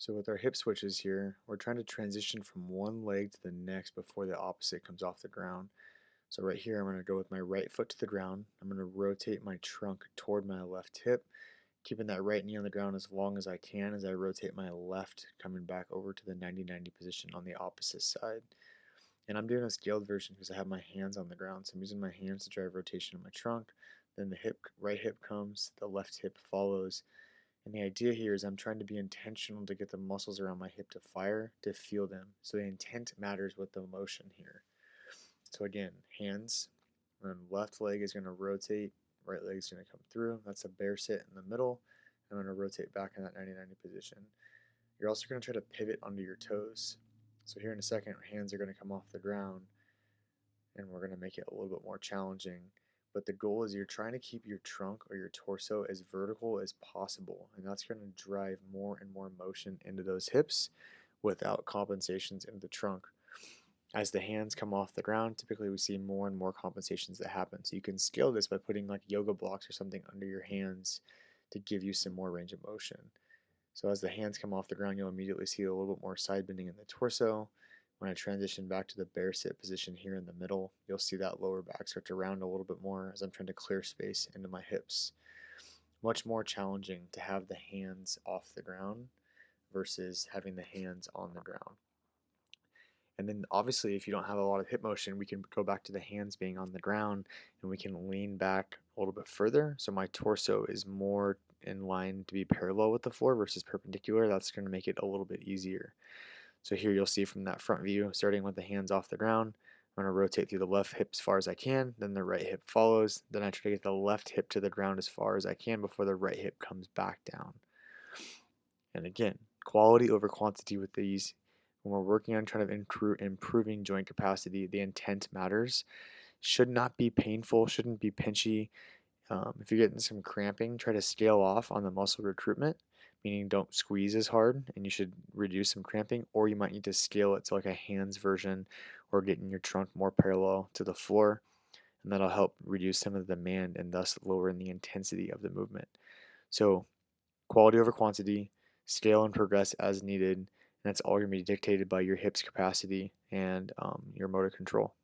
So with our hip switches here, we're trying to transition from one leg to the next before the opposite comes off the ground. So right here, I'm going to go with my right foot to the ground. I'm going to rotate my trunk toward my left hip, keeping that right knee on the ground as long as I can as I rotate my left, coming back over to the 90-90 position on the opposite side. And I'm doing a scaled version because I have my hands on the ground. So I'm using my hands to drive rotation of my trunk. Then the right hip comes, the left hip follows, and the idea here is I'm trying to be intentional to get the muscles around my hip to fire, to feel them. So the intent matters with the motion here. So again, hands, and left leg is going to rotate, right leg is going to come through. That's a bear sit in the middle. I'm going to rotate back in that 90-90 position. You're also going to try to pivot onto your toes. So here in a second, hands are going to come off the ground, and we're going to make it a little bit more challenging. But the goal is you're trying to keep your trunk or your torso as vertical as possible, and that's going to drive more and more motion into those hips without compensations in the trunk. As the hands come off the ground, typically we see more and more compensations that happen. So you can scale this by putting like yoga blocks or something under your hands to give you some more range of motion. So as the hands come off the ground, you'll immediately see a little bit more side bending in the torso. When I transition back to the bear sit position here in the middle, you'll see that lower back start to round a little bit more as I'm trying to clear space into my hips. Much more challenging to have the hands off the ground versus having the hands on the ground. And then obviously if you don't have a lot of hip motion, we can go back to the hands being on the ground and we can lean back a little bit further. So my torso is more in line to be parallel with the floor versus perpendicular. That's going to make it a little bit easier. So here you'll see from that front view, starting with the hands off the ground, I'm going to rotate through the left hip as far as I can, then the right hip follows, then I try to get the left hip to the ground as far as I can before the right hip comes back down. And again, quality over quantity with these. When we're working on trying to improving joint capacity, the intent matters. Should not be painful, shouldn't be pinchy. If you're getting some cramping, try to scale off on the muscle recruitment, meaning don't squeeze as hard, and you should reduce some cramping, or you might need to scale it to like a hands version or getting your trunk more parallel to the floor, and that'll help reduce some of the demand and thus lowering the intensity of the movement. So quality over quantity, scale and progress as needed, and that's all going to be dictated by your hips capacity and your motor control.